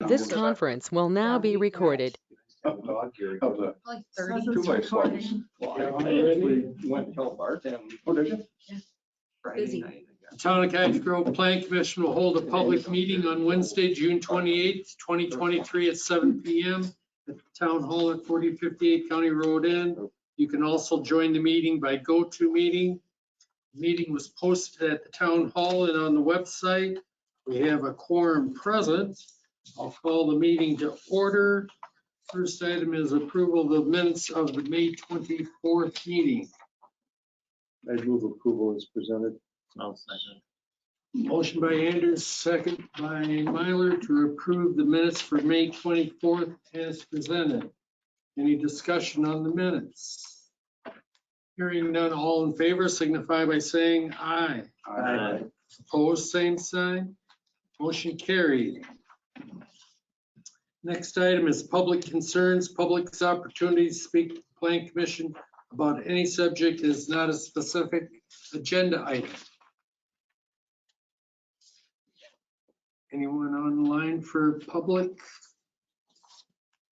This conference will now be recorded. Of the Like 30. two by slice. Well, I actually went to tell Bart and Oh, did you? Friday Busy. night. I guess. Town of Cottage Grove Plan Commission will hold a public meeting on Wednesday, June 28th, 2023 at 7 p.m. at the Town Hall at 4058 County Road N. You can also join the meeting by GoToMeeting. The meeting was posted at the Town Hall and on the website. We have a quorum present. I'll call the meeting to order. First item is approval of the minutes of the May 24th meeting. I move approval is presented. I'll second. Motion by Anders, second by Myler to approve the minutes for May 24th as presented. Any discussion on the minutes? Hearing none, all in favor signify by saying aye. Aye. Opposed, same sign. Motion carried. Next item is public concerns, public's opportunity to speak to the Plan Commission about any subject that is not a specific agenda item. Anyone online for public?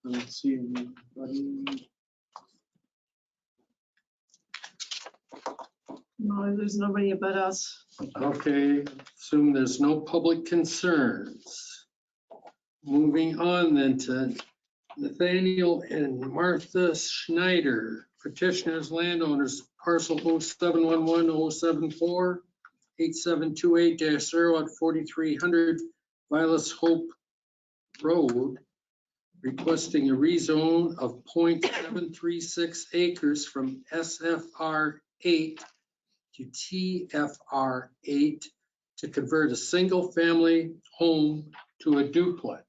I don't see anybody. No, there's nobody but us. Okay, assume there's no public concerns. Moving on then to Nathaniel and Martha Schneider, petitioners, landowners, parcel 0711-074, 8728-0 at 4300 Vilas Hope Road, requesting a rezone of 0.736 acres from SFR 8 to TFR 8 to convert a single family home to a duplex.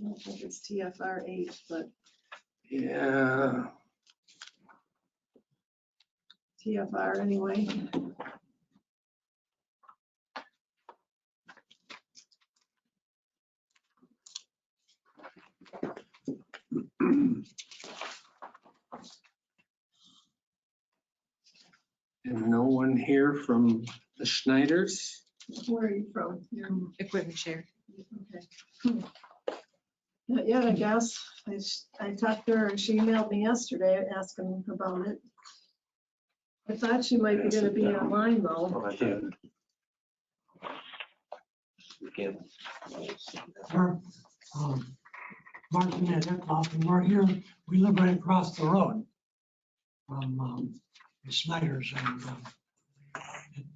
I don't think it's TFR 8, but Yeah, TFR anyway. and no one here from the Schneiders. Where are you from? You're Equipment share. okay. Not yet, I guess. I talked to her and she emailed me yesterday asking about it. I thought she might be gonna be online though. I can't. You can't. We're, Martin and Hickloff, and we're here, we live right across the road from the Snyder's, and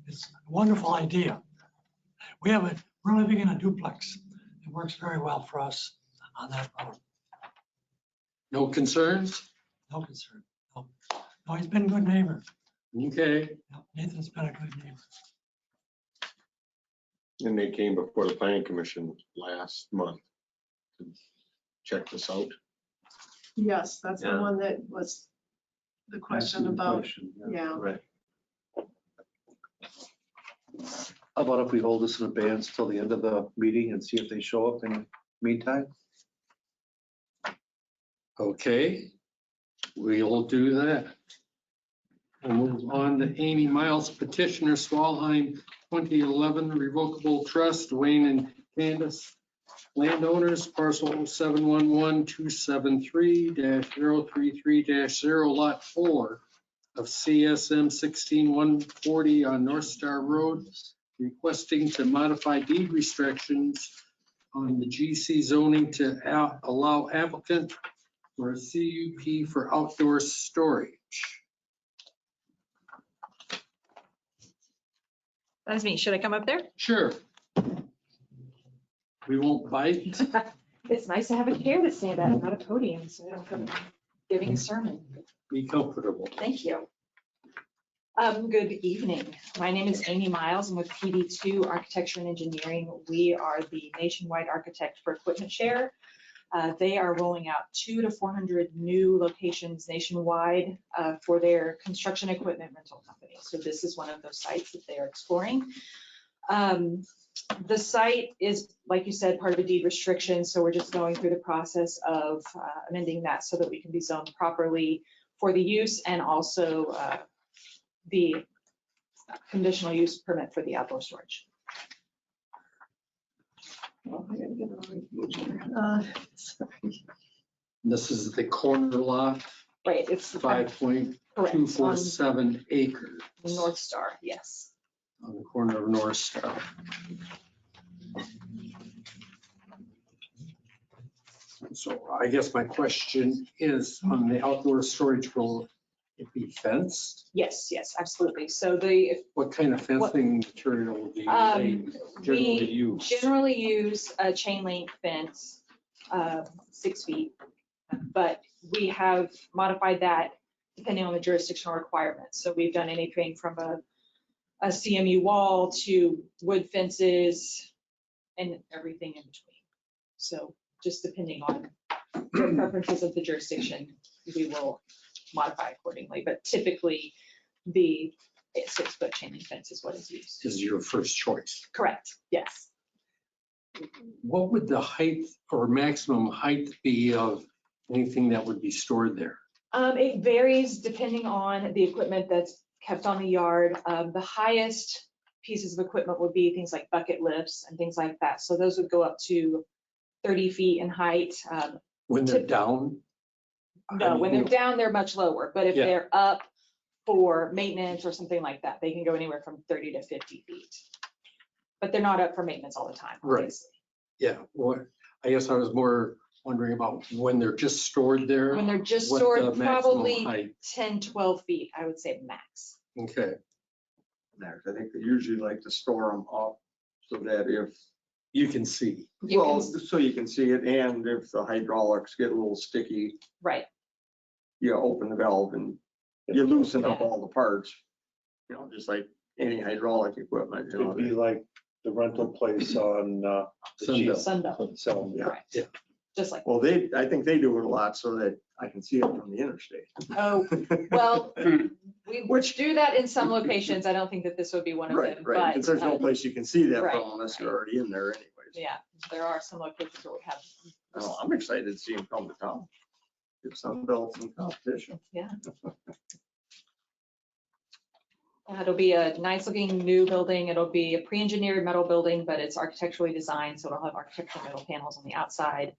it's a wonderful idea. We're living in a duplex. It works very well for us on that road. No concerns? No concern. No, no, he's been a good neighbor. Okay, Yeah, Nathan's been a good neighbor. And they came before the planning commission last month to check this out. Yes, that's the Yeah. one that was the question about, yeah. Right. How about if we hold this in abeyance till the end of the meeting and see if they show up in the meantime? okay. We'll do that. We'll move on to Amy Miles, petitioner, Swalheim 2011 Revocable Trust, Wayne and Candace. Landowners, parcel 711-273-033-0 lot 4 of CSM 16140 on North Star Road, requesting to modify deed restrictions on the GC zoning to allow applicant for a CUP for outdoor storage. That's me. Should I come up there? Sure. We won't bite. It's nice to have a chair to stand at, not a podium, so I don't come giving a sermon. Be comfortable. Thank you. Good evening. My name is Amy Miles. I'm with PD2 Architecture and Engineering. We are the nationwide architect for Equipment Share. They are rolling out 200 to 400 new locations nationwide for their construction equipment rental company. So this is one of those sites that they are exploring. The site is, like you said, part of a deed restriction. So we're just going through the process of amending that so that we can be zoned properly for the use and also the conditional use permit for the outdoor storage. Oh, I gotta get it on. Sorry. This is the corner lot, Right, it's 5.247 acres. North Star, yes. On the corner of North Star. So I guess my question is, on the outdoor storage, will it be fenced? Yes, absolutely. So What kind of fencing material do you generally we use? generally use a chain link fence, 6 feet. But we have modified that depending on the jurisdictional requirements. So we've done anything from a CMU wall to wood fences and everything in between. So just depending on the preferences of the jurisdiction, we will modify accordingly. But typically, the 6-foot chain link fence is what is used. Is your first choice. Correct, yes. What would the height or maximum height be of anything that would be stored there? It varies depending on the equipment that's kept on the yard. The highest pieces of equipment would be things like bucket lifts and things like that. So those would go up to 30 feet in height. When they're down? No, when they're down, they're much lower, but if Yeah. they're up for maintenance or something like that, they can go anywhere from 30 to 50 feet. But they're not up for maintenance all the time, Right. obviously. Yeah, well, I guess I was more wondering about when they're just stored there. When they're just what the stored, maximum probably height. 10, 12 feet, I would say max. Okay, I think they usually like to store them up so that if, you can see. You well, can- so you can see it, and if the hydraulics get a little sticky, Right, you open the valve and you loosen up all the parts. You know, just like any hydraulic equipment, you It'd be know. like the rental place on the Sunbelt. Sunbelt, So, yeah. correct. Yeah. Just like, Well, I think they do it a lot so that I can see it from the interstate. oh, well, we do that in some locations. I don't think that this would be one of Right, them, right, but because there's no place you can see that right, from unless you're already in there anyways. yeah, there are some locations where we have. I don't know, I'm excited to see them come to town. Give Sunbelt some competition. It'll be a nice looking new building. It'll be a pre-engineered metal building, but it's architecturally designed, so it'll have architectural metal panels on the outside.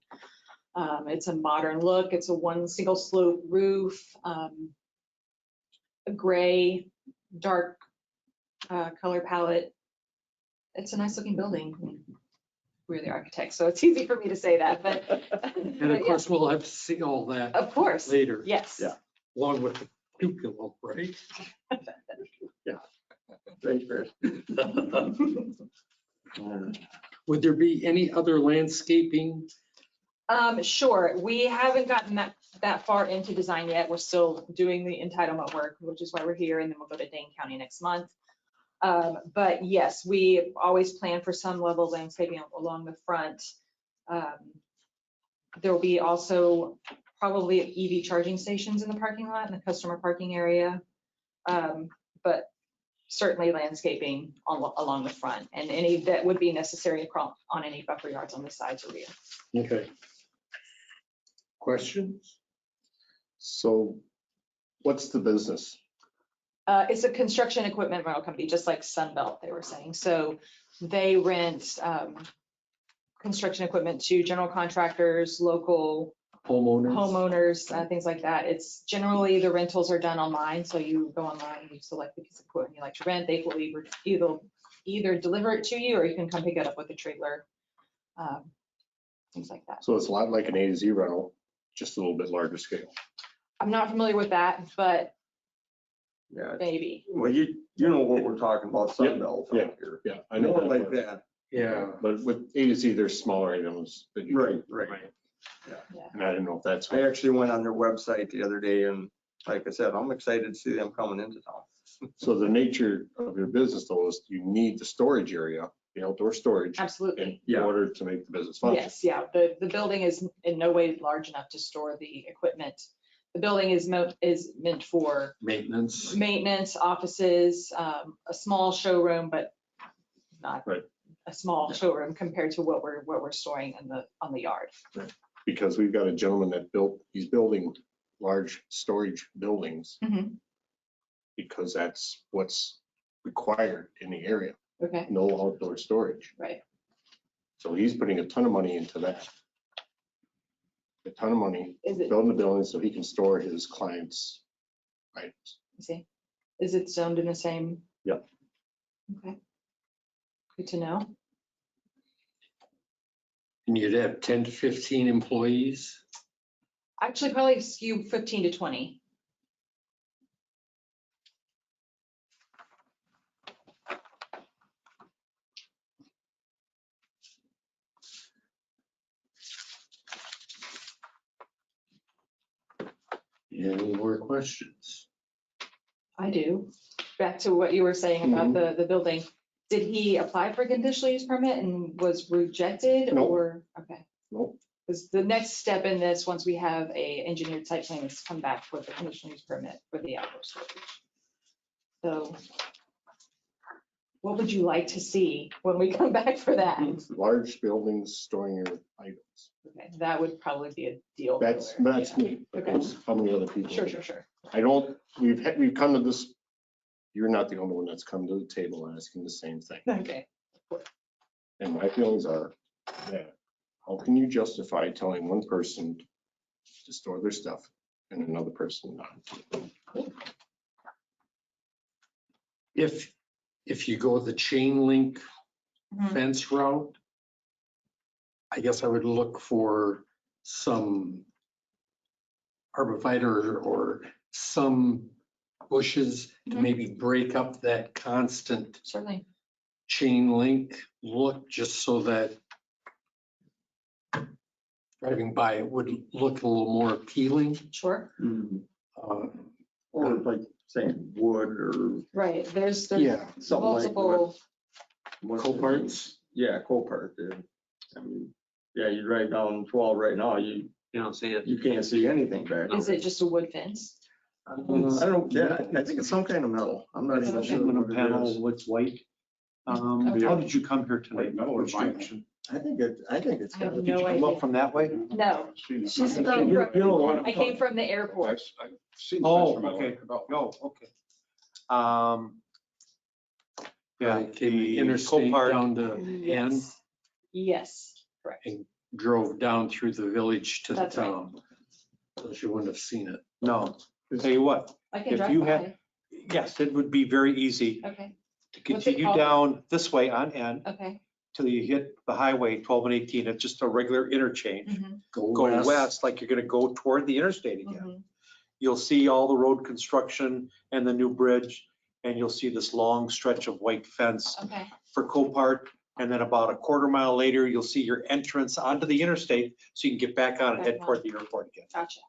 It's a modern look. It's a one single slope roof, a gray, dark color palette. It's a nice looking building. We're the architects, so it's easy for me to say that, but. And but of yeah, course, we'll have to see all that Of course, later. yes. Yeah. Along with the cupola, right? Thanks, Chris. Would there be any other landscaping? Sure, we haven't gotten that far into design yet. We're still doing the entitlement work, which is why we're here, and then we'll go to Dane County next month. But yes, we always plan for some level of landscaping along the front. There will be also probably EV charging stations in the parking lot, in the customer parking area. But certainly landscaping along the front, and any that would be necessary on any buffer yards on the sides or rear. Okay. Questions? So what's the business? It's a construction equipment rental company, just like Sunbelt, they were saying. So they rent construction equipment to general contractors, local homeowners, things like that. It's generally the rentals are done online. So you go online, you select the piece of equipment you like to rent. They will either deliver it to you, or you can come pick it up with a trailer, things like that. So it's a lot like an A to Z rental, just a little bit larger scale. I'm not familiar with that, but Yeah, maybe. well, you know what we're talking about, Sunbelt Yeah, out here. Yeah, I know. More that, like but- that. Yeah. But with A to Z, there's smaller items that you. Right. And I didn't know if that's. I actually went on their website the other day, and like I said, I'm excited to see them coming into town. So the nature of your business though is you need the storage area, the outdoor storage, Absolutely. in order to make the business function. Yes, yeah, the building is in no way large enough to store the equipment. The building is meant for Maintenance. maintenance, offices, a small showroom, but not Right. a small showroom compared to what we're storing on the yard. Because we've got a gentleman he's building large storage buildings Mhm. because that's what's required in the area. Okay, No outdoor storage. right. So he's putting a ton of money into that. A ton of money, Is it, building the building so he can store his clients' items. see, is it zoned in the same? Yep. Okay. Good to know. And you'd have 10 to 15 employees. Actually, probably skew 15 to 20. Any more questions? I do. Back to what you were saying about the building. Did he apply for a conditional use permit and was rejected No. or, okay? Nope. Because the next step in this, once we have a engineered site plan, is to come back with a conditional use permit for the outdoor storage. So what would you like to see when we come back for that? Large buildings storing your items. Okay, that would probably be a deal. That's killer. me. Okay. Because how many other people? Sure, sure, sure. I don't, we've come to this, you're not the only one that's come to the table asking the same thing. Okay. And my feelings are that how can you justify telling one person to store their stuff and another person not? If you go the chain link Mhm. fence route, I guess I would look for some arborvitae or some bushes to Mhm. maybe break up that constant Certainly. chain link look, just so that driving by it would look a little more appealing. Sure. Uh, Or like saying wood or Right. There's Yeah, something like multiple. what. Coparts. Yeah, Copart, dude. I mean, yeah, you drive down 12 right now, you don't see it. you can't see anything back. Is it just a wood fence? I don't, yeah, I think it's some kind of metal. I'm not even sure Aluminum what it panel, is. what's white. Okay. How did you come here tonight? White metal or Which vinyl? direction? I think it's I have got. Did you no come idea. up from that way? No, She's She's not- from- You know what I'm I came from the airport. I've seen the Oh, fence from okay. Illinois. Oh, okay. Yeah, Came the the interstate Copart, down to N, Yes. Yes, correct. drove down through the village to the That's right. town. So she wouldn't have seen it. no, tell you what, I can if drive you by. had- yes, it would be very easy Okay, to What's it continue called? down this way on N okay. till you hit the highway 12 and 18. It's just a regular interchange. Mhm, Go west like you're gonna go toward the interstate again. mhm. You'll see all the road construction and the new bridge, and you'll see this long stretch of white fence Okay, for Copart. And then about a quarter mile later, you'll see your entrance onto the interstate, so you can get back on and head toward the airport again. gotcha.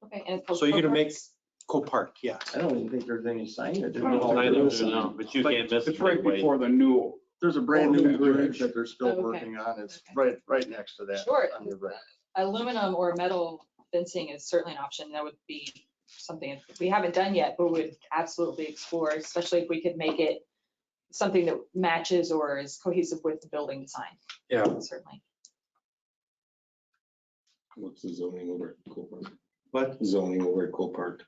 Okay, and. it's So you're gonna make- Copart's? Copart, yes. I don't even think there's any signage. But you can't miss it. It's right before the new, There's a brand new Okay. bridge that they're still Okay. working on. It's Okay. right next to that. Sure. on your right. Aluminum or metal fencing is certainly an option. That would be something we haven't done yet, but would absolutely explore, especially if we could make it something that matches or is cohesive with the building design. Yeah. Certainly. what's the zoning over at Copart? What? Zoning over at Copart.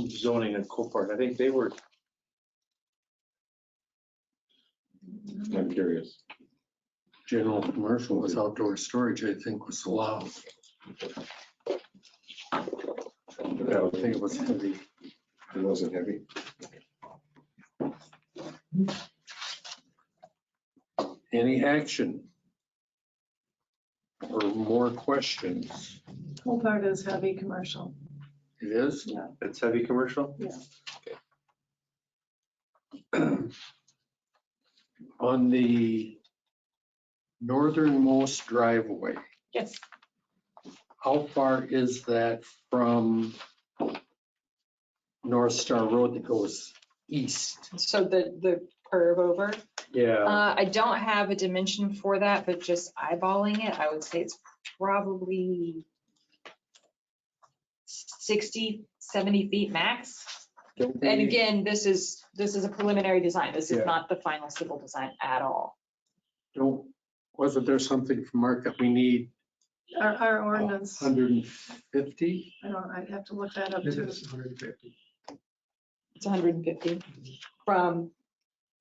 Zoning and Copart, I think they were, I'm curious. General commercial with outdoor storage, I think, was allowed. I don't think it was heavy. It wasn't heavy. Any action? Or more questions? Copart is heavy commercial. It is? it's heavy commercial? On the northernmost driveway, Yes. how far is that from North Star Road that goes east? So the curve over. Yeah, I don't have a dimension for that, but just eyeballing it, I would say it's probably 60, 70 feet max. And again, this is a preliminary design. This is Yeah. not the final civil design at all. wasn't there something from Mark that we need Our ordinance, 150? I'd have to look that up too. It's 150 from,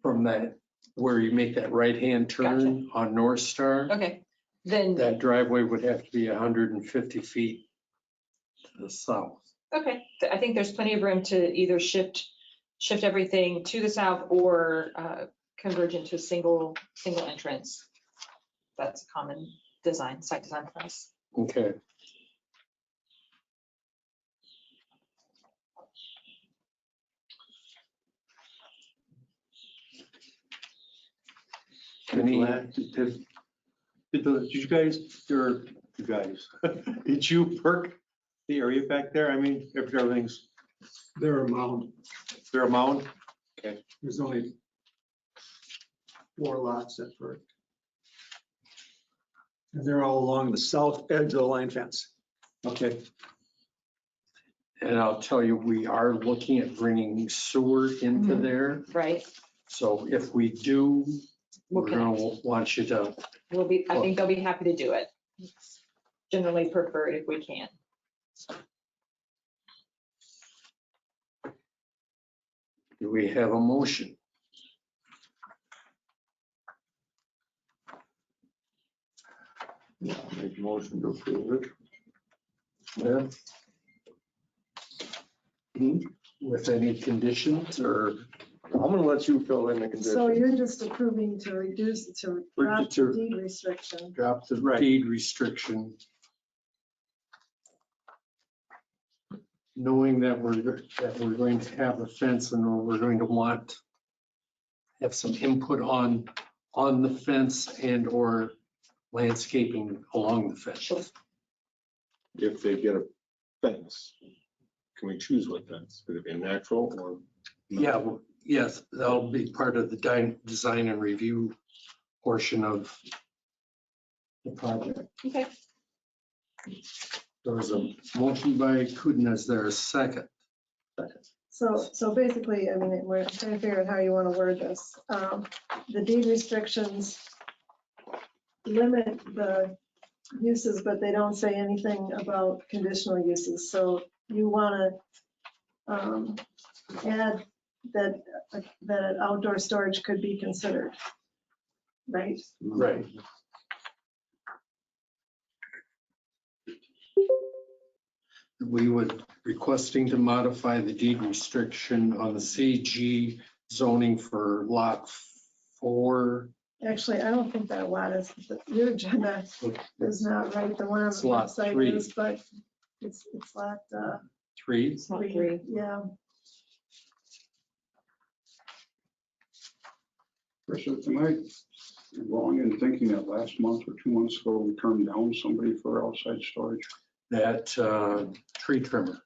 From that where you make that right-hand turn on North Star. Okay, then, That driveway would have to be 150 feet to the south. okay, I think there's plenty of room to either shift everything to the south or converge into a single entrance. That's a common design, site design for us. Okay. Any, Did you guys, did you perk the area back there? I mean, if everything's, They're a mound. they're a mound? There's only 4 lots at first. And they're all along the south edge of the line fence. Okay. and I'll tell you, we are looking at bringing sewer into there. Right? So if we do, we're Okay. gonna want you to, I think they'll be happy to do it. It's generally preferred if we can. do we have a motion? Yeah, make a motion to approve it. Yeah. With any conditions or? I'm gonna let you fill in the So conditions. you're just approving to reduce, to drop the To- deed restriction. Drop the Right. deed restriction. Knowing that we're going to have a fence and we're going to have some input on the fence and or landscaping along the fence. If they get a fence, can we choose what fence? Could it be a natural or? Yeah, well, yes, that'll be part of the design and review portion of the project. Okay. There was a motion by Kudin. Is there a second? So basically, I mean, we're trying to figure out how you want to word this. The deed restrictions limit the uses, but they don't say anything about conditional uses. So you want to add that an outdoor storage could be considered, right? Right. We would requesting to modify the deed restriction on the CG zoning for lot 4. Actually, I don't think that lot is, your agenda is not right. The one on It's the lot website 3. is, but it's lot 3. It's not three. yeah. Chris, am I wrong in thinking that last month or 2 months ago, we turned down somebody for outside storage? That tree trimmer.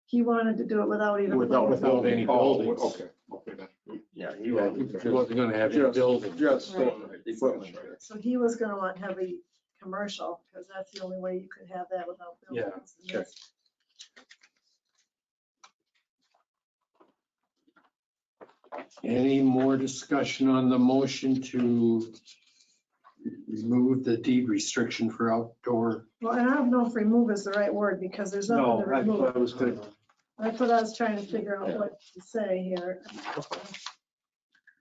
He wanted to do it without even. Without any Oh, buildings. okay, okay. Yeah, He wasn't gonna have any Just- buildings. just Right. equipment. So he was gonna want heavy commercial, because that's the only way you could have that without Yeah, buildings. And that's- Any more discussion on the motion to remove the deed restriction for outdoor? Well, and I don't know if remove is the right word, because there's No, nothing to I thought remove. it was good. That's what I was trying to figure out what to say here.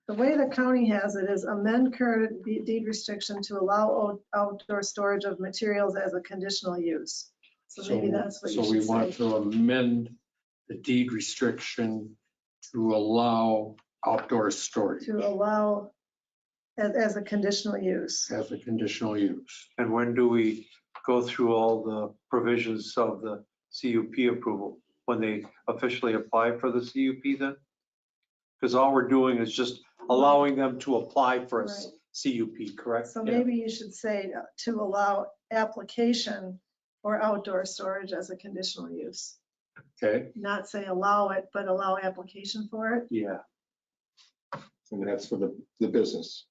The way the county has it is amend current deed restriction to allow outdoor storage of materials as a conditional use. So maybe that's what you So we should want say. to amend the deed restriction to allow outdoor storage To allow as a conditional use. as a conditional use. And when do we go through all the provisions of the CUP approval? When they officially apply for the CUP then? Because all we're doing is just allowing them to apply for a Right. CUP, correct? So maybe you should say to allow application for outdoor storage as a conditional use. Okay, Not say allow it, but allow application for it. Yeah. And that's for the business.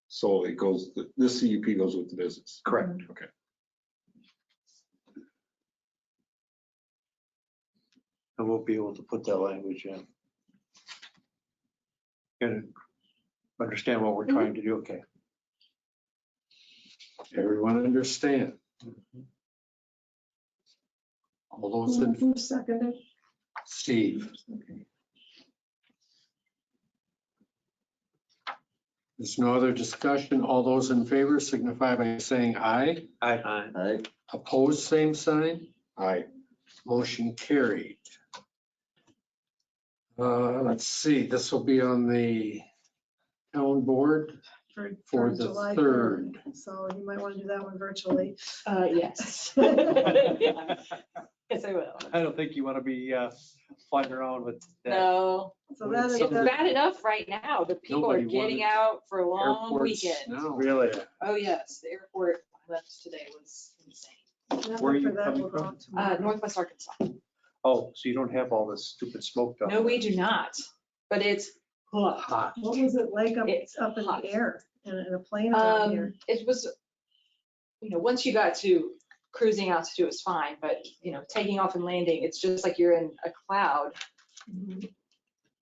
So it goes, the CUP goes with the business. Correct. Okay. And we'll be able to put that language in. And understand what we're trying to do, okay? everyone understand? All those in, Who seconded? Steve, Okay. There's no other discussion. All those in favor signify by saying aye. I, Opposed, same sign. Aye. Motion carried. Let's see, this will be on the town board for the July 3rd. So you might want to do that one virtually. Yes. Yes, I will. I don't think you want to be flying around with that. No, So that is, it's Some- bad enough right now. The people are Nobody getting wanted out for a long Airports weekend. now. Really? Oh, yes, the airport I left today was insane. Where are you for that coming will go from? out tomorrow. Northwest Arkansas. Oh, so you don't have all this stupid smoke down No, there? we do not, but it's hot. Hot. What was it like It's up in hot. the air in a plane around here? It was, once you got to cruising altitude, it was fine, but, taking off and landing, it's just like you're in a cloud.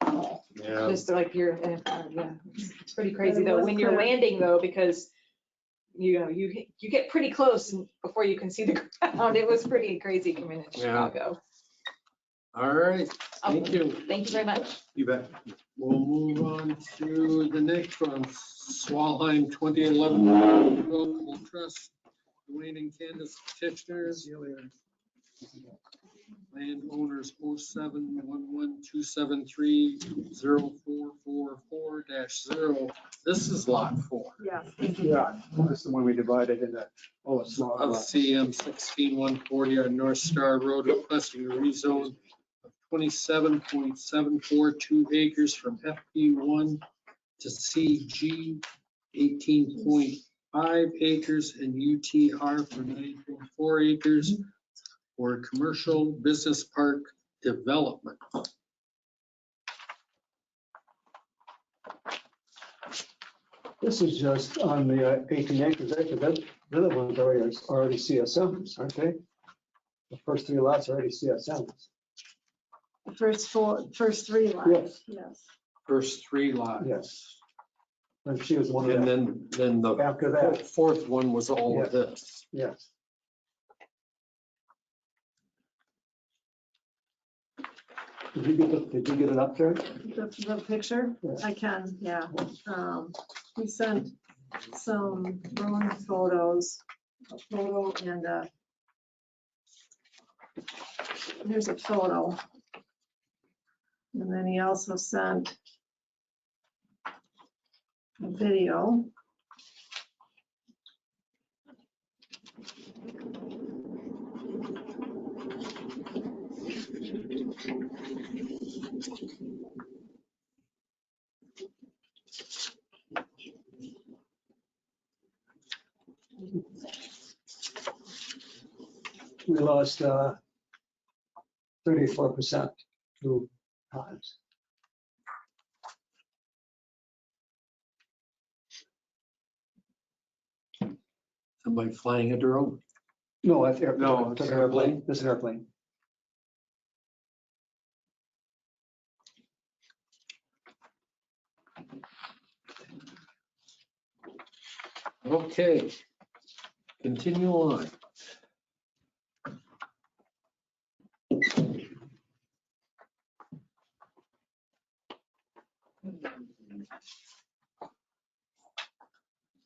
Yeah. Just like you're in a cloud, yeah. It's pretty crazy it though, was when you're clear. landing though, because, you get pretty close and before you can see the ground. It was pretty crazy coming into Yeah. Chicago. All right, thank you. Thank you very much. You bet. We'll move on to the next one, Swalheim 2011 Local Trust, Dwayne and Candace petitioners. Landowners 07112730444-0. This is lot 4 Yeah. Yeah, this is the one we divided into, oh, it's small. of CM 16140 on North Star Road, requesting a rezone of 27.742 acres from FP1 to CG, 18.5 acres and UTR for 9.4 acres for commercial business park development. This is just on the 18 acres, actually, the other ones are already CSMs, aren't they? The first 3 lots are already CSMs. The first 3 lines, yes. First 3 lots. Yes. And she was one And of them. then the After that, fourth one was all of this. yes. Did you get it up there? The picture, Yeah. I can, yeah. We sent some drone photos, a photo and here's a photo. And then he also sent a video. We lost 34% 2 times. Somebody flying a drone? No, that's No, that's it's an airplane. This is an airplane. Okay. Continue on.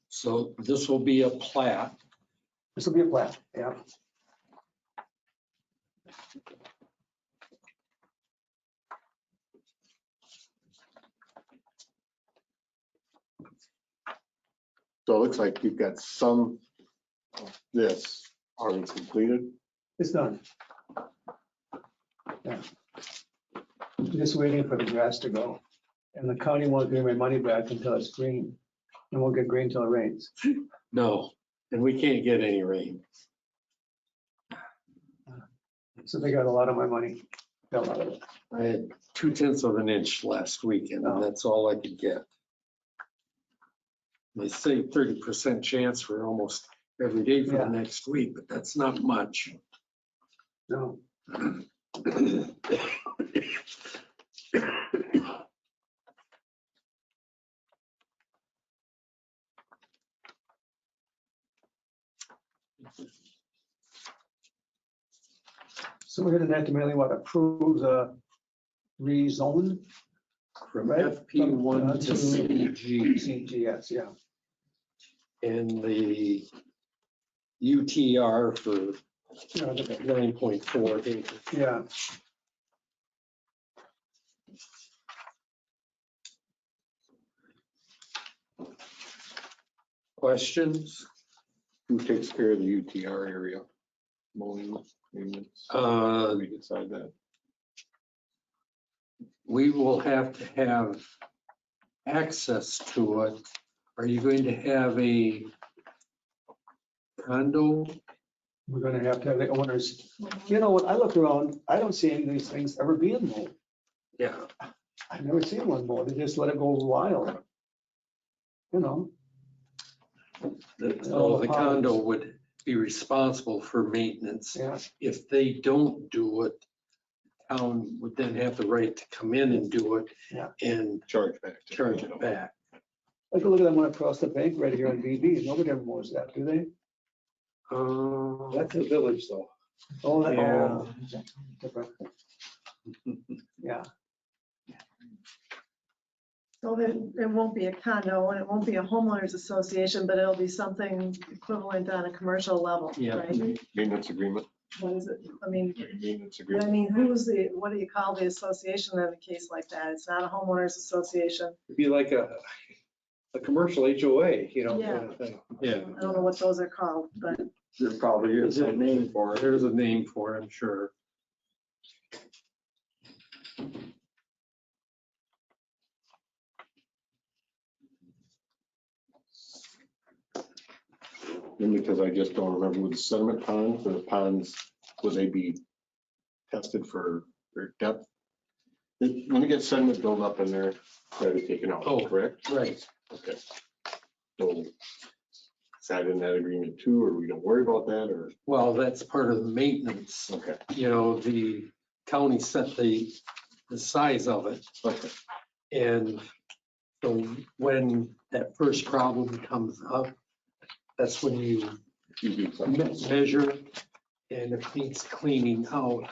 So this will be a plat. This will be a plat, yeah. So it looks like you've got some of this already completed. It's done. Yeah. Just waiting for the grass to go. And the county won't give me my money back until it's green. And we'll get green till it rains. No, and we can't get any rain. So they got a lot of my money. Got a lot of it. I had 0.2 of an inch last weekend, and that's all I could get. They say 30% chance for almost every day for Yeah. the next week, but that's not much. No. So we're gonna have to mainly approve the rezone From Right. FP1 to CG. CGS, yeah. And the UTR for 9.4 acres. Yeah. Questions? Who takes care of the UTR area? Mowing, maintenance? We decide that. We will have to have access to it. Are you going to have a condo? We're gonna have to have the owners, you know, when I look around, I don't see any of these things ever being mowed. Yeah. I've never seen one mowed. They just let it go wild. You know, So the condo would be responsible for maintenance. yeah. If they don't do it, town would then have the right to come in and do it Yeah. and Charge back. charge it back. Like, look at that one across the bank right here on BB. Nobody ever mows that, do they? That's the village though. Oh, that, Yeah. oh, different. Yeah, So then it won't be a condo and it won't be a homeowners association, but it'll be something equivalent on a commercial level, Yeah. right? Maintenance agreement. What is it? I mean, Maintenance I agreement. mean, what do you call the association in a case like that? It's not a homeowners association. It'd be like a commercial HOA, you know, Yeah. kind of thing. Yeah. I don't know what those are called, but There probably is a name for it. There's a name for it, I'm sure. And because I just don't remember with the sediment ponds, or the ponds, would they be tested for their depth? When you get sediment build up in there, that is taken out, Oh. correct? Right. Okay. So is that in that agreement too, or we don't worry about that, or? Well, that's part of the maintenance. Okay. You know, the county set the size of it. Okay. And so when that first problem comes up, that's when you You do something. measure, and if it needs cleaning out,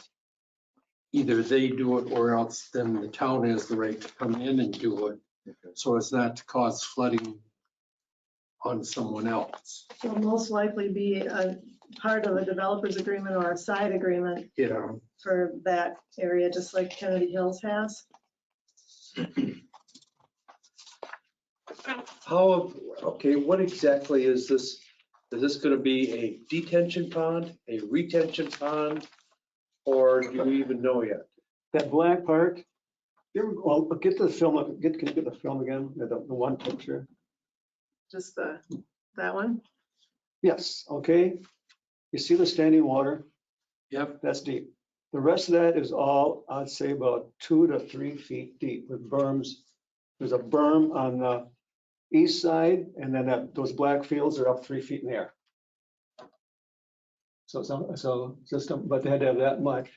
either they do it or else then the town has the right to come in and do it. So as not to cause flooding on someone else. it'll most likely be a part of a developer's agreement or a side agreement You know, for that area, just like Kennedy Hills has. Okay, what exactly is this? Is this gonna be a detention pond, a retention pond? Or do we even know yet? that black part, you ever, well, get the film, can you get the film again, the one picture? Just that one. Yes, okay. You see the standing water? yep, That's deep. The rest of that is all, I'd say about 2 to 3 feet deep with berms. There's a berm on the east side, and then those black fields are up 3 feet in the air. So system, but they had to have that much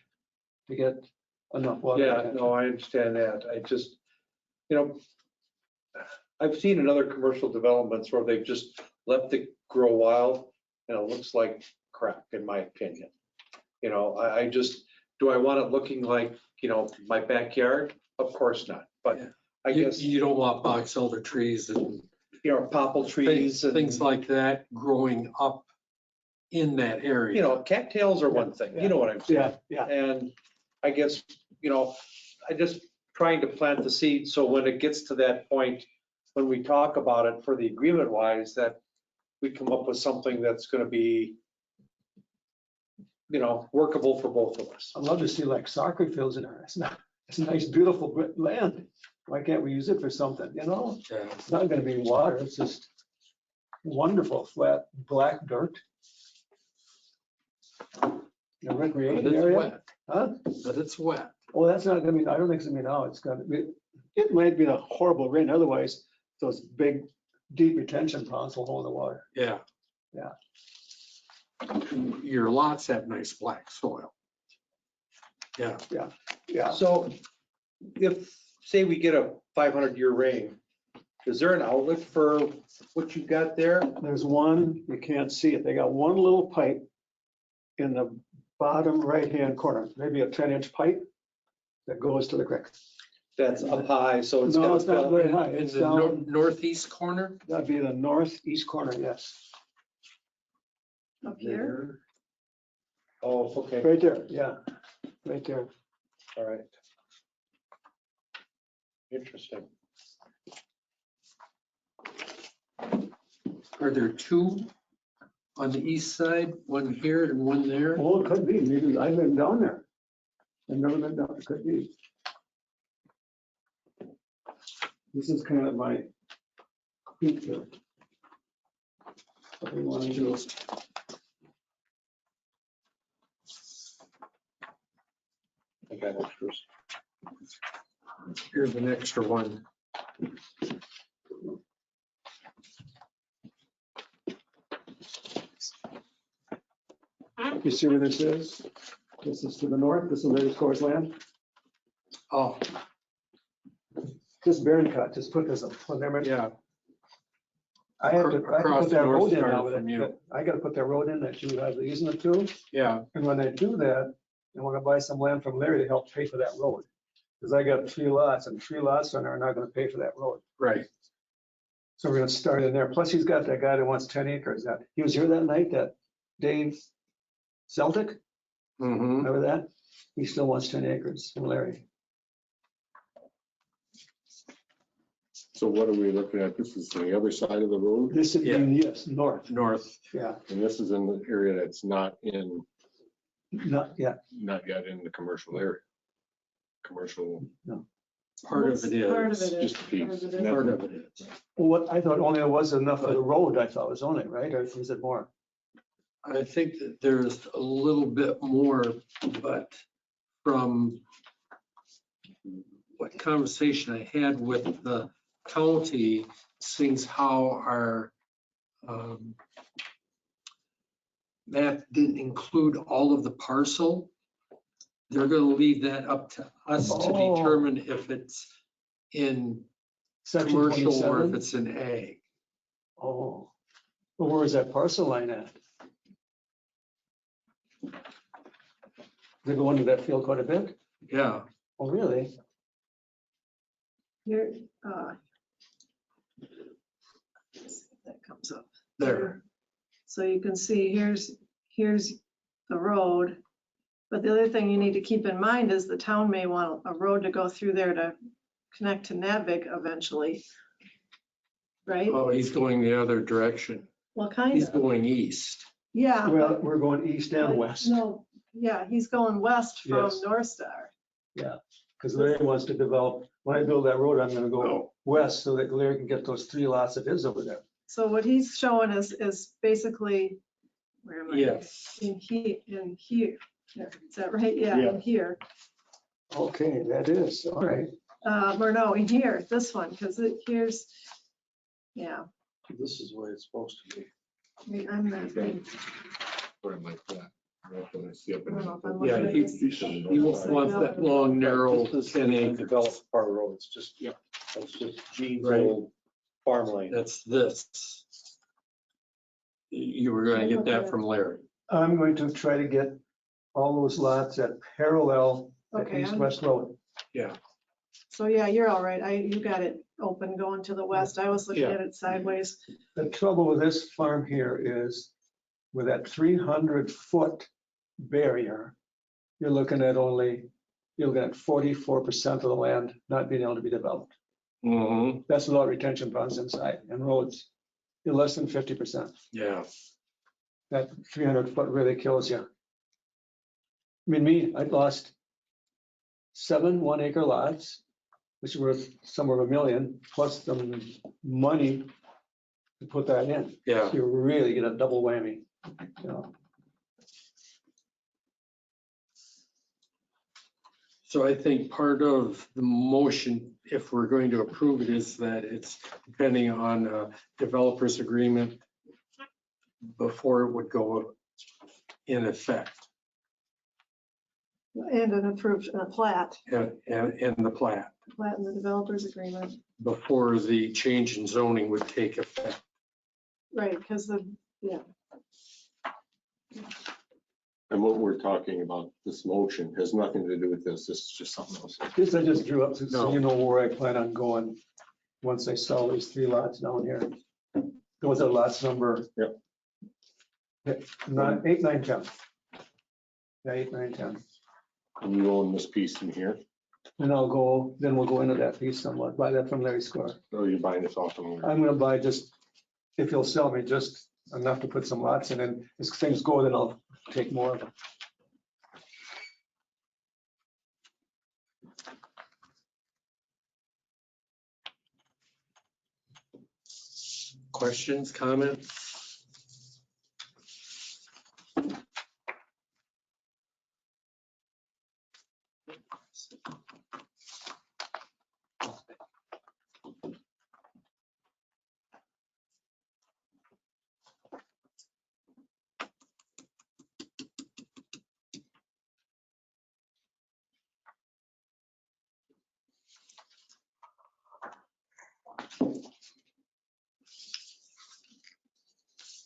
to get enough water. Yeah, no, I understand that. I just, you know, I've seen in other commercial developments where they've just left it grow wild and it looks like crap, in my opinion. You know, I just, do I want it looking like, you know, my backyard? Of course not, but I guess, you don't want box elder trees and you know, popple trees and, things like that growing up in that area. you know, cattails are one thing, you know what I'm saying? Yeah, And I guess, you know, I just trying to plant the seed, so when it gets to that point, when we talk about it for the agreement wise, that we come up with something that's gonna be, you know, workable for both of us. I'd love to see like soccer fields in there. It's nice, beautiful land. Why can't we use it for something, you know? Yeah. It's not gonna be water, it's just wonderful, flat, black dirt. The But recreation it's area, wet, huh? but it's wet. Oh, that's not gonna be, I don't think it's gonna be now, it's gonna be, it might be a horrible rain, otherwise those big, deep retention ponds will hold the water. Yeah. Yeah. Your lots have nice black soil. Yeah. Yeah, So if, say we get a 500-year rain, is there an outlet for what you've got there? there's one, you can't see it, they got one little pipe in the bottom right-hand corner, maybe a 10-inch pipe that goes to the creek. that's up high, so it's No, got. it's not very high. In It's the down, northeast corner? that'd be the northeast corner, yes. Up here. Oh, okay, Right there, yeah, right there. all right. Interesting. Are there two on the east side, one here and one there? Well, it could be, maybe I've been down there. I've never been down, it could be. This is kind of my peek here. What do you want to do? I got extras. Here's an extra one. You see where this is? This is to the north, this is Larry's Coors land. Oh, This Barron cut, just put this up, whatever. yeah. I have to Across put the that North road in Star now. from you. I gotta put that road in that you have the easement to. Yeah, And when I do that, I want to buy some land from Larry to help pay for that road. Because I got 3 lots and 3 lots on there are not gonna pay for that road. right. So we're gonna start in there. Plus, he's got that guy that wants 10 acres. That, he was here that night, that Dave Celtic, Mm-hmm. remember that? He still wants 10 acres from Larry. So what are we looking at? This is the other side of the road, This is, Yeah. yes, north, North. yeah, and this is in the area that's not not, yeah. yet in the commercial area. Commercial, Part of it Part of is. it just a piece. Part of it is. Part of it is. Well, what, I thought only it was enough for the road, I thought was only, right? Or is it more? I think that there's a little bit more, but from what conversation I had with the county, seeing how our map didn't include all of the parcel, they're gonna leave that up to us to Oh. determine if it's in Section commercial or if 27? it's in ag. Oh, well, where is that parcel line at? They go into that field quite a bit? Yeah, Oh, really? Here, that comes up. there. So you can see here's the road. But the other thing you need to keep in mind is the town may want a road to go through there to connect to Navig eventually. Right? Oh, he's going the other direction. Well, kind He's of, going east. yeah. Well, we're going east and west. No, yeah, he's going west from Yes. North Star. Because Larry wants to develop, when I build that road, I'm gonna go Oh. west so that Larry can get those 3 lots of his over there. So what he's showing is basically, where am I? Yes. In here. Is that right? Yeah, Yeah. in here. Okay, that is, all right. Or no, in here, this one, because here's, yeah. This is the way it's supposed to be. I mean, I'm not, I or like that. When I see up in- don't know if I'm Yeah, looking at this. He wants that long, narrow This is 10 the acres. developed part of the road. It's just, Yeah. it's just Gene's Right. old farmland. That's this. You were gonna get that from Larry. I'm going to try to get all those lots that parallel the Okay, east-west road. So yeah, you're all right. You got it open going to the west. I was looking Yeah. at it sideways. The trouble with this farm here is with that 300-foot barrier, you're looking at 44% of the land not being able to be developed. Mm-hmm. That's without retention ponds inside and roads. You're less than 50%. Yeah. That 300-foot really kills you. I mean, I lost 7 1-acre lots, which are worth somewhere $1 million, plus the money to put that in. Yeah. You really get a double whammy, you know. So I think part of the motion, if we're going to approve it, is that it's depending on a developer's agreement before it would go in effect And an approved plat and the plat, in the developer's agreement. before the change in zoning would take effect. Right, because I what we're talking about, this motion, has nothing to do with this. This is just something else. This I just drew up so No. you know where I plan on going once I sell these 3 lots down here. Those are lots number. Yep. 8, 9, 10. Yeah, 8, 9, 10. And you own this piece in here, And then we'll go into that piece somewhat, buy that from Larry Square. or you're buying this off of them. I'm gonna buy just, if he'll sell me just enough to put some lots in, and as things go, then I'll take more of them. Questions, comments?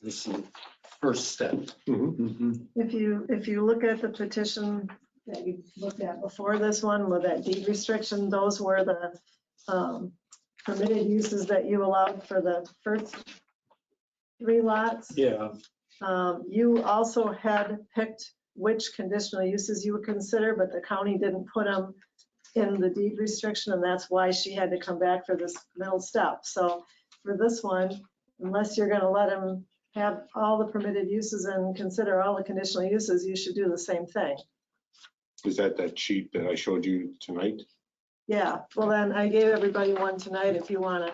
This is the first step. If you look at the petition that you looked at before this one with that deed restriction, those were the permitted uses that you allowed for the first 3 lots. Yeah. You also had picked which conditional uses you would consider, but the county didn't put them in the deed restriction, and that's why she had to come back for this middle step. So for this one, unless you're gonna let them have all the permitted uses and consider all the conditional uses, you should do the same thing. Is that sheet that I showed you tonight? Yeah, well then I gave everybody one tonight if you wanna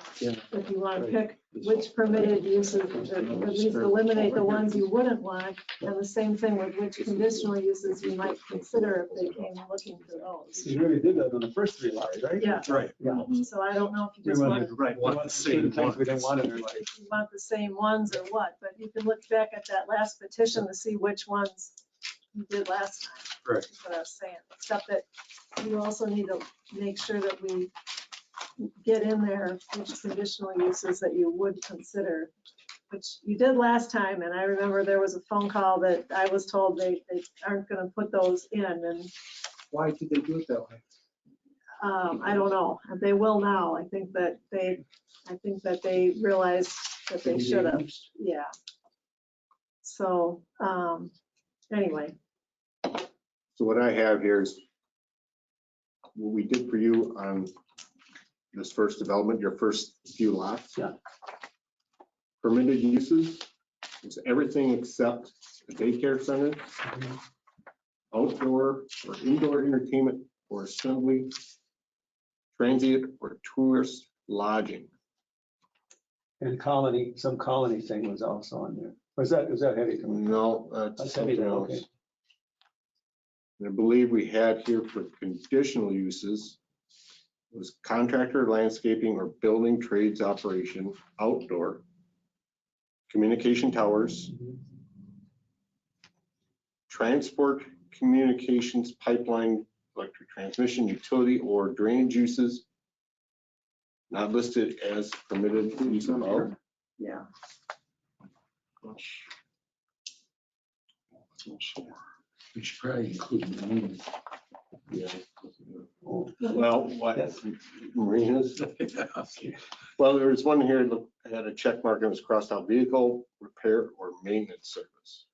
pick which permitted uses, or at least eliminate the ones you wouldn't want. And the same thing with which conditional uses you might consider if they came looking for those. You really did that on the first 3 lots, right? Yeah, Right. Yeah. so I don't know if you We just wanted- want, Right. Want the same Things we didn't want in there, like. if you want the same ones or what, but you can look back at that last petition to see which ones you did last time. Right. That's what I was saying, except that you also need to make sure that we get in there which conditional uses that you would consider, which you did last time. And I remember there was a phone call that I was told they aren't gonna put those in, and Why did they do it that way? I don't know. They will now. I think that they realized that they should have, yeah. So, anyway, So what I have here is what we did for you on this first development, your first few lots. Yeah. Permitted uses is everything except the daycare center, outdoor or indoor entertainment or assembly, transient or tourist lodging. And some colony thing was also on there. Was that heavy? No, That's that's heavy something then, else. okay. And I believe we had here for conditional uses was contractor, landscaping, or building trades operation, outdoor, communication towers, transport, communications, pipeline, electric transmission, utility, or drainage uses not listed as permitted use above. yeah. We should probably include marinas. Yeah. Well, what, marinas? Well, there was one here that had a check mark and it was crossed out, vehicle repair or maintenance service.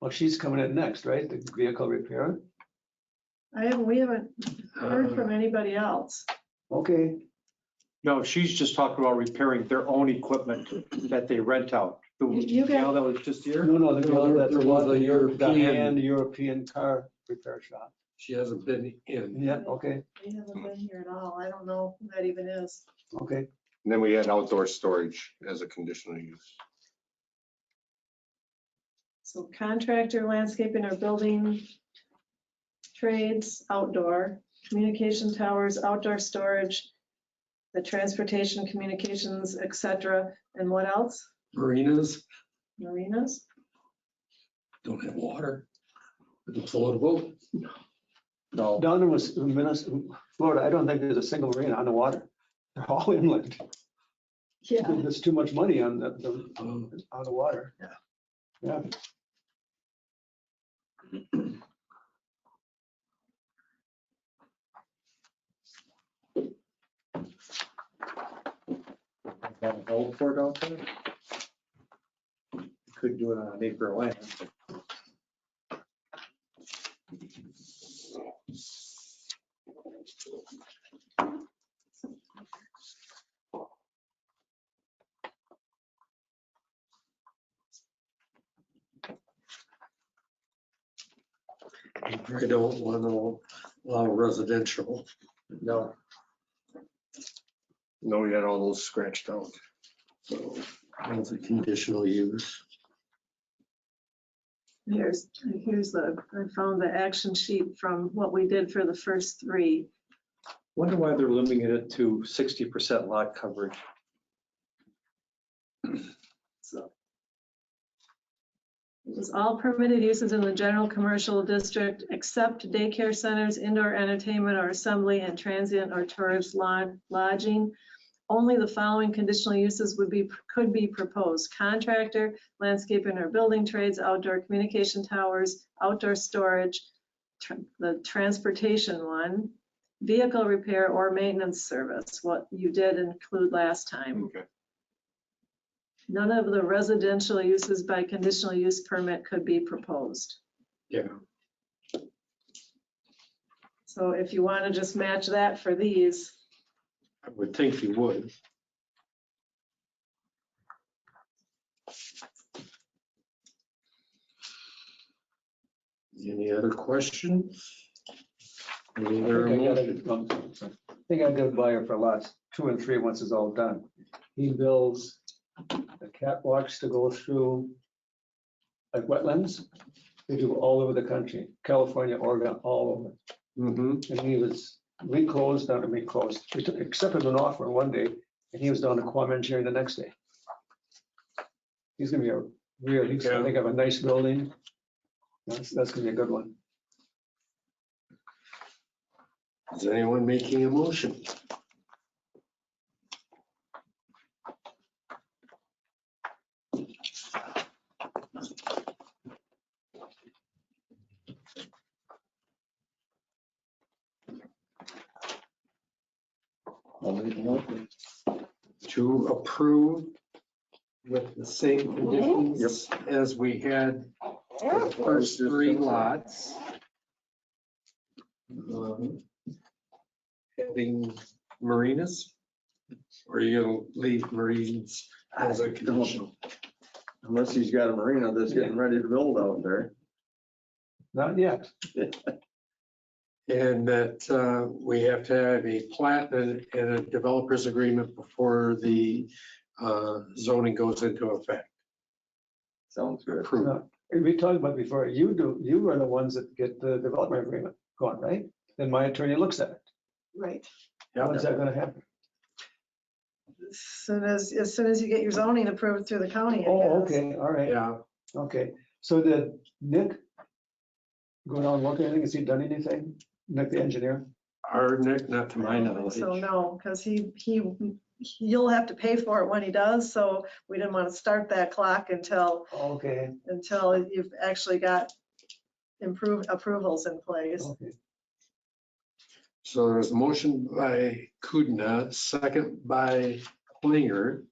Well, she's coming in next, right? The vehicle repair? We haven't heard from anybody else. Okay. No, she's just talking about repairing their own equipment that they rent out. The You got- gal that was just here? No, the girl that's There was a the European- European car repair shop. She hasn't been in. Yeah, okay, They haven't been here at all. I don't know who that even is. okay. And then we had outdoor storage as a conditional use. So contractor, landscaping, or building trades, outdoor, communication towers, outdoor storage, the transportation, communications, et cetera. And what else? Marinas Marinas? don't have water. They can float a boat. No. Down in Minnesota, Florida, I don't think there's a single marina on the water. They're all inland. Yeah. There's too much money on on the water. Yeah. Hold for it out there. Could do it on an acre of land. I don't want to allow residential. No. No, we had all those scratched out. So that's a conditional use. Here's I found the action sheet from what we did for the first three. Wonder why they're limiting it to 60% lot coverage. So it was all permitted uses in the general commercial district except daycare centers, indoor entertainment or assembly, and transient or tourist lodging. Only the following conditional uses could be proposed: contractor, landscaping or building trades, outdoor communication towers, outdoor storage, the transportation one, vehicle repair or maintenance service, what you did include last time. Okay. None of the residential uses by conditional use permit could be proposed. Yeah. So if you want to just match that for these, I would think you would. Any other questions? Any other motion? I think I did buy it for lots 2 and 3 once it's all done. He builds the catwalks to go through like wetlands. They do all over the country, California, Oregon, all over. Mhm. And he was reclosed, not reclosed. We accepted an offer one day and he was down to Quam Engineering the next day. He's gonna be a real, he's gonna think of a nice building. That's gonna be a good one. Is anyone making a motion? To approve with the same conditions as we had for the first 3 lots. Having marinas, or are you gonna leave marinas as a condition? Unless he's got a marina that's getting ready to build out there. Not yet. And that we have to have a plat and a developer's agreement before the zoning goes into effect. Sounds good. Approved. We talked about before, you are the ones that get the development agreement going, right? Then my attorney looks at it. right, When's that gonna happen? as soon as you get your zoning approved through the county. I Oh, guess. okay, all right, Yeah, okay. So did Nick go down and look at anything? Has he done anything? Nick, the engineer? our Nick, not to my I don't think knowledge. So no, because you'll have to pay for it when he does, so we didn't want to start that clock until Okay, you've actually got approvals in place. okay. So there's a motion by Kudna, second by Klinger.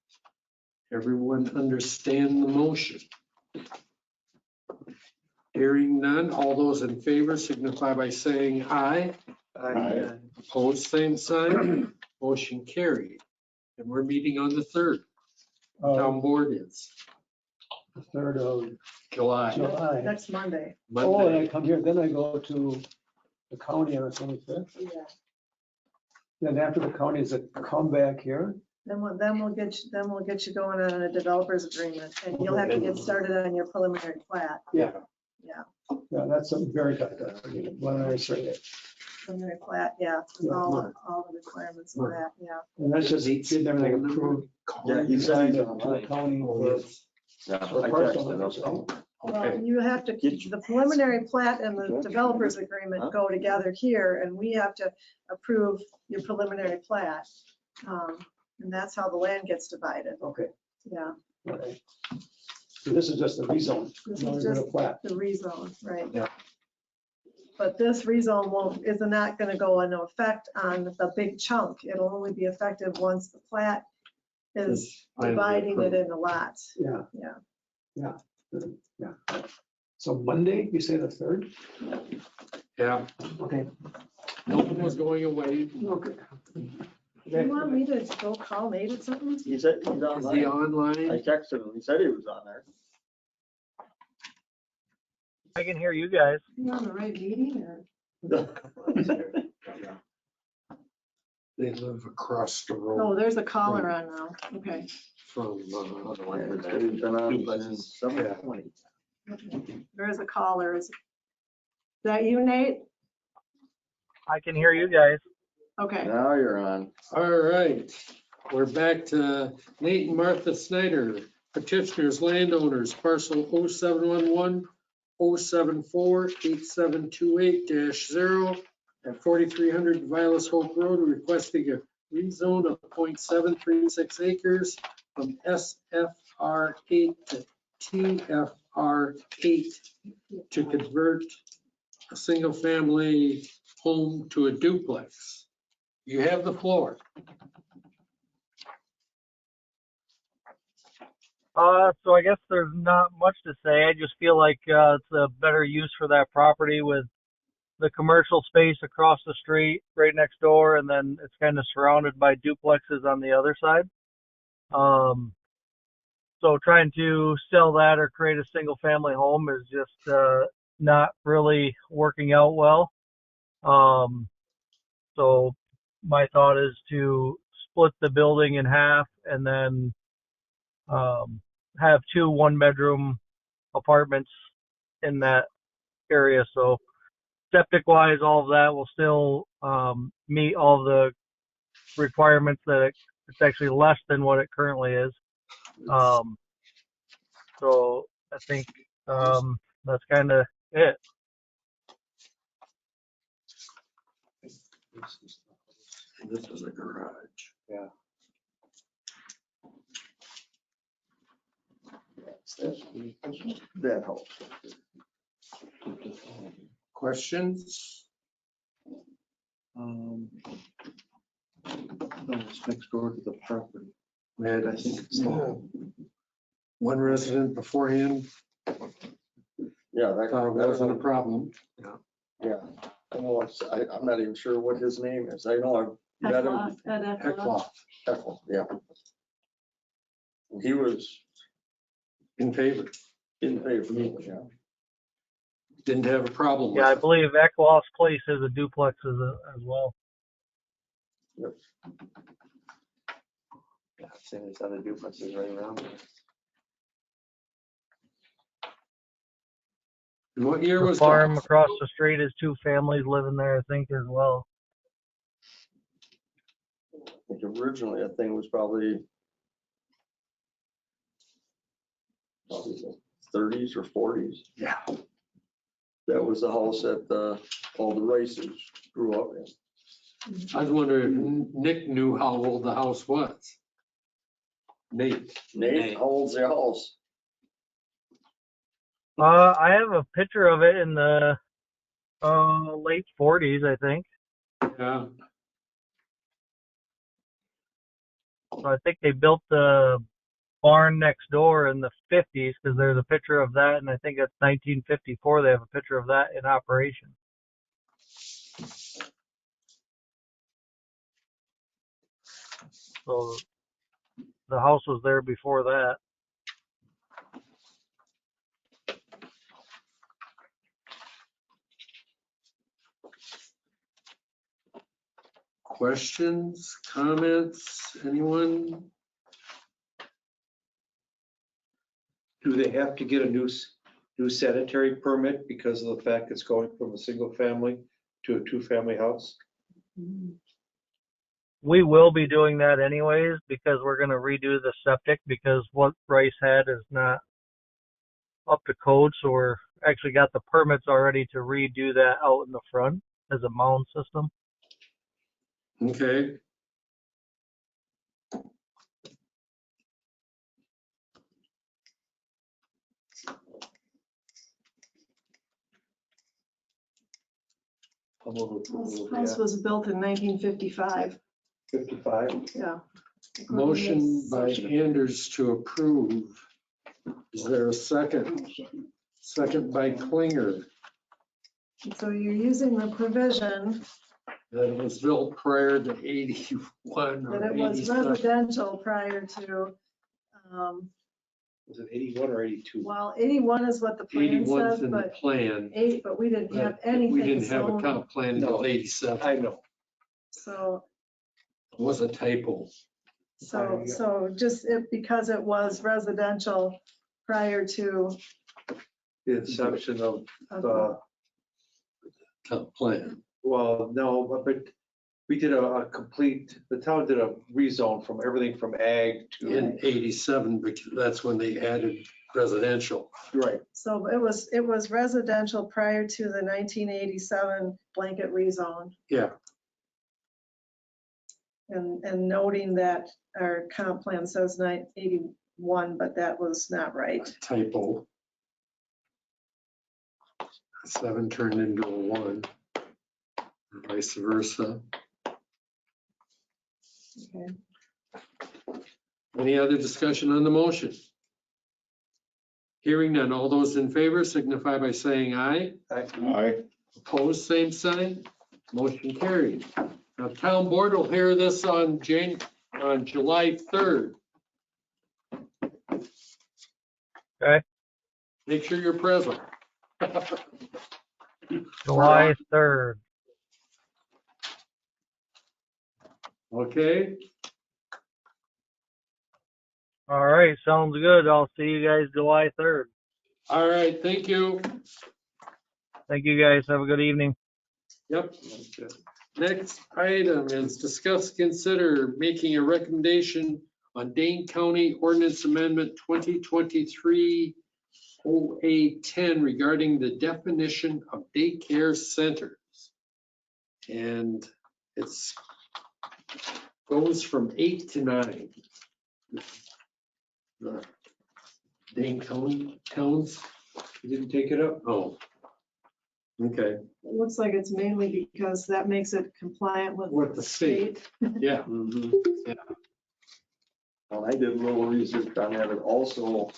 Everyone understand the motion? Hearing none, all those in favor signify by saying aye. Aye. Opposed, same sign. Motion carried. And we're meeting on the 3rd. Town board is The 3rd of July, July. Next Monday. Oh, and I Monday. come here, then I go to the county on the 25th. Yeah. Then after the county, is it come back here? Then we'll get you going on a developer's agreement, and you'll have to get started on your preliminary plat. Yeah, that's something very tough. When I say it. Preliminary plat, yeah, Yeah. all the requirements of that, yeah. And that's just getting everything approved. Yeah, he said Signed he's up to the online. county Oh, for yes. Yeah, for I parcel texted him. numbers, right? Well, Okay, you have to, the preliminary plat and the developer's agreement go together here, and we have to approve your preliminary plat. And that's how the land gets divided. Okay. Yeah, Okay. So this is just a rezone. this Not is even a just plat. the rezone, right? Yeah. But this rezone is not going to go into effect on the big chunk. It'll only be effective once the plat is dividing it into lots. Yeah. Yeah. Yeah. So Monday, you say the 3rd? Yeah, Okay. no one was going away. Okay. Do you want me to go call Nate or something? He said he's Is he online. I online? texted him. He said he was on there. I can hear you guys. You on the right meeting or? They live across the road Oh, there's a caller on now. Okay. from, He's been on since 7:20. Okay. There is a caller. Is that you, Nate? I can hear you guys. Okay. Now you're on. All right, we're back to Nate and Martha Snyder, petitioners, landowners, parcel 0711 074 8728-0 at 4300 Vilas Hope Road, requesting a rezone of 0.736 acres from SFR 8 to TFR 8 to convert a single family home to a duplex. You have the floor. So I guess there's not much to say. I just feel like it's a better use for that property with the commercial space across the street right next door, and then it's kind of surrounded by duplexes on the other side. So trying to sell that or create a single family home is just not really working out well. So my thought is to split the building in half and then have 2 one-bedroom apartments in that area. So septic wise, all of that will still meet all the requirements that it's actually less than what it currently is. So I think that's kind of it. This is a garage. Yeah. That helps. Questions? No, it's next door to the property. And I think it's One resident beforehand Yeah, that thought it wasn't a problem. Yeah. I know, I'm not even sure what his name is. I know I've met him. Heckloff Heckle, yeah. He was in favor. in favor, yeah. Didn't have a problem with Yeah, I it. believe Eckloff's place is a duplex as well. Yep. Yeah, same as other duplexes right around there. And what year The was farm that? across the street is 2 families living there, I think, as well. I think originally that thing was probably the 30s or 40s. Yeah. That was the house that all the Rices grew up in. I was wondering if Nick knew how old the house was. Nate. Nate, how old's the house? I have a picture of it in the late 40s, I think. Yeah. So I think they built the barn next door in the 50s because there's a picture of that, and I think it's 1954. They have a picture of that in operation. So the house was there before that. Questions, comments, anyone? Do they have to get a new sanitary permit because of the fact it's going from a single family to a 2-family house? We will be doing that anyways because we're going to redo the septic because what Rice had is not up to code. So we're actually got the permits already to redo that out in the front as a mound system. Okay. House was built in 1955, 55. yeah. Motion by Anders to approve. Is there a second? Second by Klinger. So you're using the provision That it was built prior to 81 that or it was 87. residential prior to, Was it 81 or 82? well, 81 is what the plan 81's says, in the but plan. but we didn't have but anything We didn't have a zoned, comp plan until 87. I know. so. It was a typo. So just because it was residential prior to The inception of the, Comp plan. well, no, but we did a complete, the town did a rezone from everything from ag to. In 87, because that's when they added residential. Right. So it was residential prior to the 1987 blanket rezone, Yeah, and noting that our comp plan says 981, but that was not right. typo. 7 turned into a 1, or vice versa. Okay. Any other discussion on the motion? Hearing none, all those in favor signify by saying aye. Aye. Opposed, same sign. Motion carried. Now, town board will hear this on July 3rd. Okay. Make sure you're present. July 3rd. Okay, All right, sounds good. I'll see you guys July 3rd. all right, thank you. Thank you guys. Have a good evening. Yep. Next item is discuss, consider making a recommendation on Dane County Ordinance Amendment 2023 OA10 regarding the definition of daycare centers. And it's goes from 8 to 9. The Dane County towns, You didn't take it up? oh. Okay, It looks like it's mainly because that makes it compliant with with the state, yeah. Mhm. Well, I did a little research on that. It also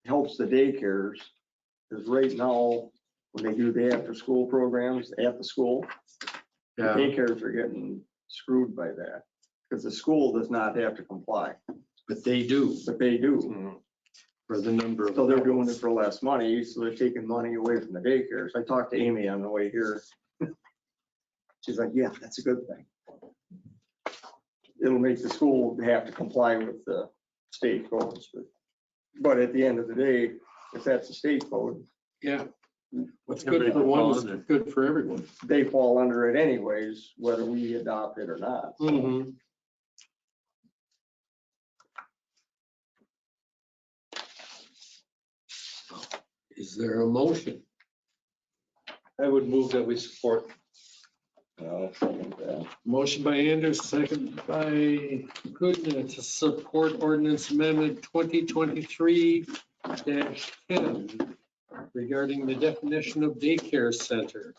helps the daycares, because right now, when they do the after-school programs at the school, the Yeah, daycares are getting screwed by that, because the school does not have to comply, but they do but they do. for the number of. So they're doing it for less money, so they're taking money away from the daycares. I talked to Amy on the way here. She's like, yeah, that's a good thing. It'll make the school have to comply with the state codes, but at the end of the day, if that's the state code, Yeah. What's good for one is good for everyone. they fall under it anyways, whether we adopt it or not. Mhm. Is there a motion? I would move that we support. I'll second that. Motion by Anders, second by Goodman to support ordinance amendment 2023-10 regarding the definition of daycare center.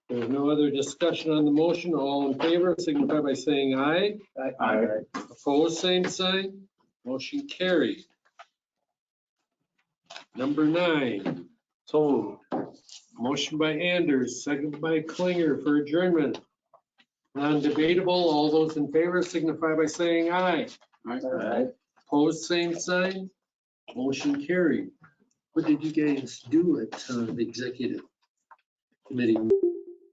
There's no other discussion on the motion. All in favor signify by saying aye. Aye. Opposed, same sign. Motion carried. Number 9. So Motion by Anders, second by Klinger for adjournment. Non-debatable, all those in favor signify by saying aye. Aye. Opposed, same sign. Motion carried. What did you guys do at the executive committee